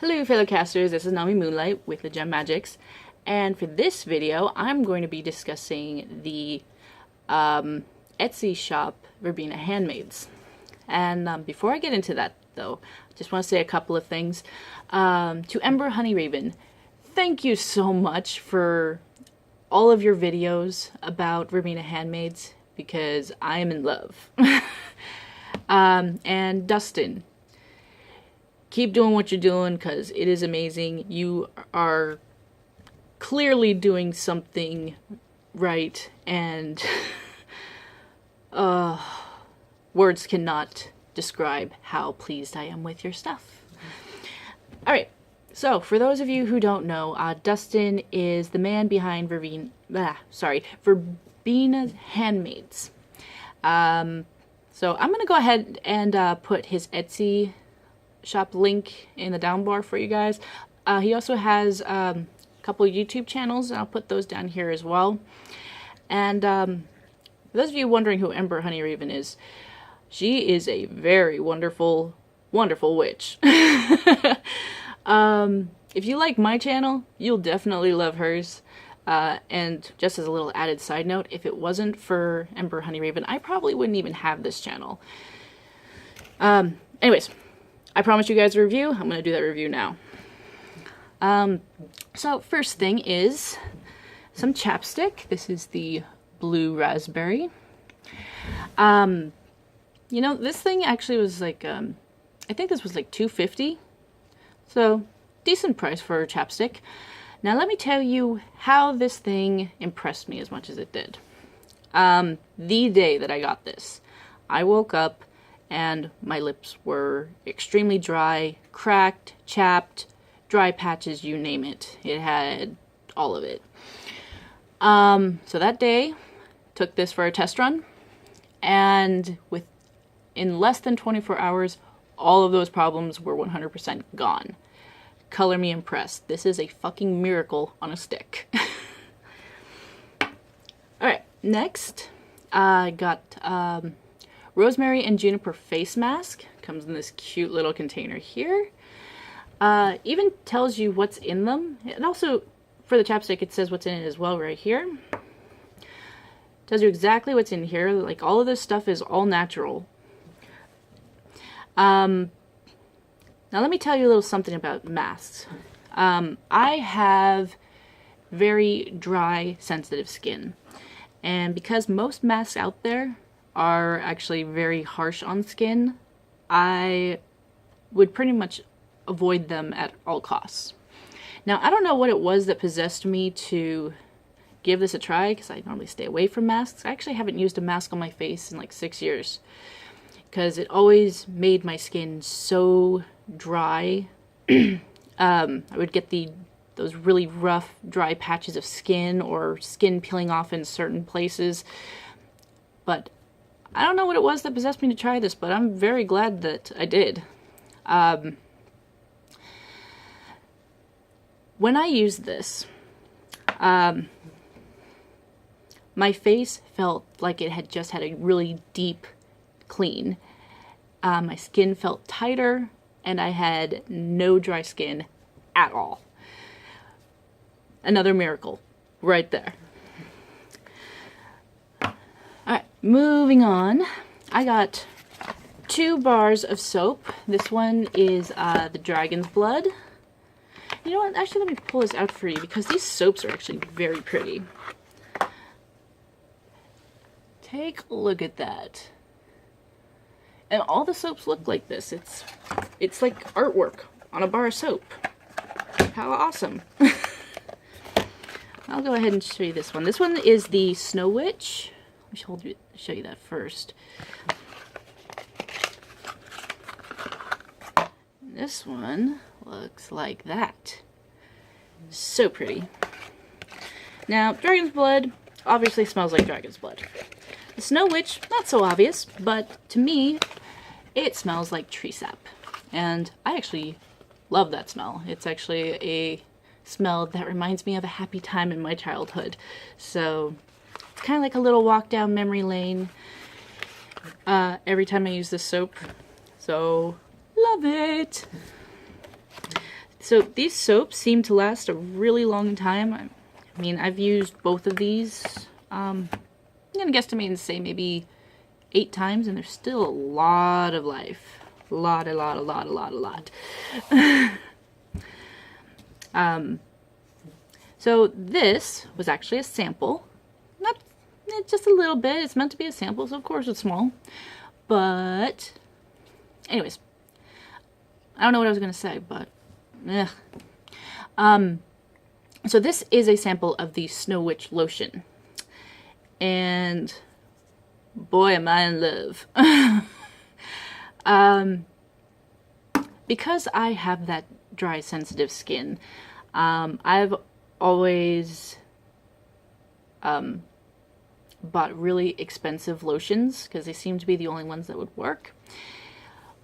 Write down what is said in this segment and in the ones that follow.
Hello fellow casters, this is Nami Moonlight with the Gem Magics, and for this video I'm going to be discussing the Etsy shop Verbena Handmades. And before I get into that though, I just want to say a couple of things. To Ember, HoneyRaven, thank you so much for all of your videos about Verbena Handmades, because I am in love. And Dustin, keep doing what you're doing because it is amazing. You are clearly doing something right, and words cannot describe how pleased I am with your stuff. Alright, so for those of you who don't know, Dustin is the man behind Verbena Handmades. So I'm going to go ahead and put his Etsy shop link in the down bar for you guys. He also has a couple of YouTube channels, and I'll put those down here as well. And for those of you wondering who Ember HoneyRaven is, she is a very wonderful, wonderful witch. If you like my channel, you'll definitely love hers. And just as a little added side note, if it wasn't for Ember HoneyRaven, I probably wouldn't even have this channel. Anyways, I promised you guys a review. I'm going to do that review now. So first thing is some chapstick. This is the blue raspberry. You know, this thing actually was like, I think this was like $2.50. So decent price for a chapstick. Now let me tell you how this thing impressed me as much as it did. The day that I got this, I woke up and my lips were extremely dry, cracked, chapped, dry patches, you name it. It had all of it. So that day, took this for a test run, and in less than 24 hours, all of those problems were 100% gone. Color me impressed. This is a fucking miracle on a stick. Alright, next, I got rosemary and juniper face mask. Comes in this cute little container here. Even tells you what's in them. And also, for the chapstick, it says what's in it as well right here. Tells you exactly what's in here. Like, all of this stuff is all natural. Now let me tell you a little something about masks. I have very dry, sensitive skin. And because most masks out there are actually very harsh on skin, I would pretty much avoid them at all costs. Now, I don't know what it was that possessed me to give this a try, because I normally stay away from masks. I actually haven't used a mask on my face in like 6 years, because it always made my skin so dry. I would get those really rough, dry patches of skin, or skin peeling off in certain places. But I don't know what it was that possessed me to try this, but I'm very glad that I did. When I used this, my face felt like it had just had a really deep clean. My skin felt tighter, and I had no dry skin at all. Another miracle right there. Alright, moving on. I got 2 bars of soap. This one is the Dragon's Blood. You know what? Actually, let me pull this out for you, because these soaps are actually very pretty. Take a look at that. And all the soaps look like this. It's like artwork on a bar of soap. How awesome. I'll go ahead and show you this one. This one is the Snow Witch. Let me show you that first. This one looks like that. So pretty. Now, Dragon's Blood obviously smells like Dragon's Blood. The Snow Witch, not so obvious, but to me, it smells like tree sap. And I actually love that smell. It's actually a smell that reminds me of a happy time in my childhood. So it's kind of like a little walk down memory lane every time I use this soap. So love it. So these soaps seem to last a really long time. I mean, I've used both of these, I'm gonna guesstimate and say maybe 8 times, and there's still a lot of life. A lot. So this was actually a sample. Not just a little bit. It's meant to be a sample, so of course it's small. But anyways, I don't know what I was gonna say, but so this is a sample of the Snow Witch lotion, and boy am I in love. Because I have that dry, sensitive skin, I've always bought really expensive lotions because they seem to be the only ones that would work.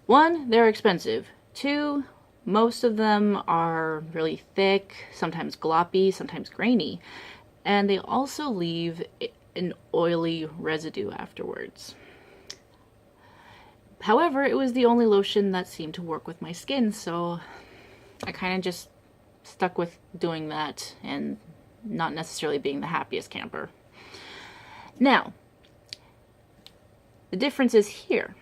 1, they're expensive. 2, most of them are really thick, sometimes gloppy, sometimes grainy, and they also leave an oily residue afterwards. However, it was the only lotion that seemed to work with my skin, so I kind of just stuck with doing that and not necessarily being the happiest camper. Now, the difference is here.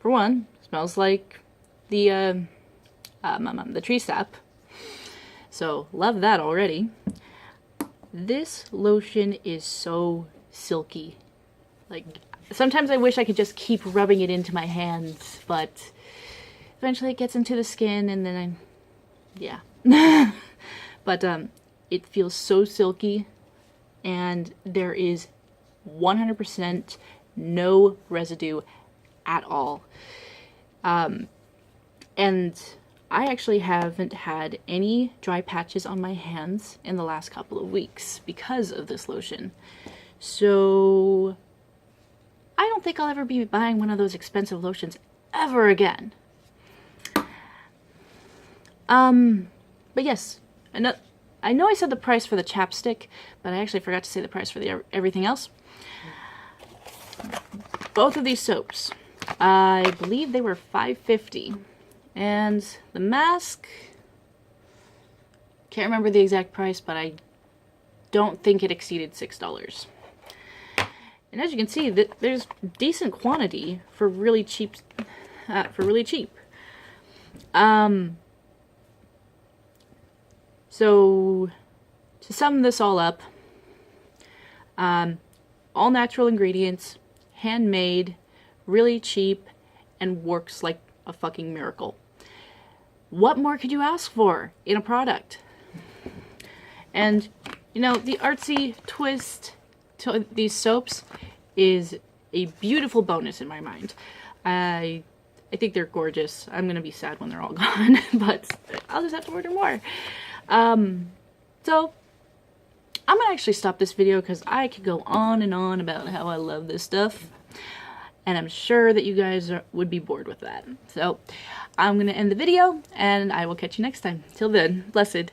For one, smells like the tree sap, so love that already. This lotion is so silky. Like, sometimes I wish I could just keep rubbing it into my hands, but eventually it gets into the skin and then yeah. But it feels so silky, and there is 100% no residue at all. And I actually haven't had any dry patches on my hands in the last couple of weeks because of this lotion. So I don't think I'll ever be buying one of those expensive lotions ever again. But yes, I know I said the price for the chapstick, but I actually forgot to say the price for the everything else. Both of these soaps, I believe they were $5.50, and the mask, can't remember the exact price, but I don't think it exceeded $6. And as you can see, there's decent quantity for really cheap. So to sum this all up, all natural ingredients, handmade, really cheap, and works like a fucking miracle. What more could you ask for in a product? And you know, the artsy twist to these soaps is a beautiful bonus in my mind. I think they're gorgeous. I'm gonna be sad when they're all gone, but I'll just have to order more. So I'm gonna actually stop this video because I could go on and on about how I love this stuff, and I'm sure that you guys would be bored with that. So I'm gonna end the video, and I will catch you next time. Till then, blessed.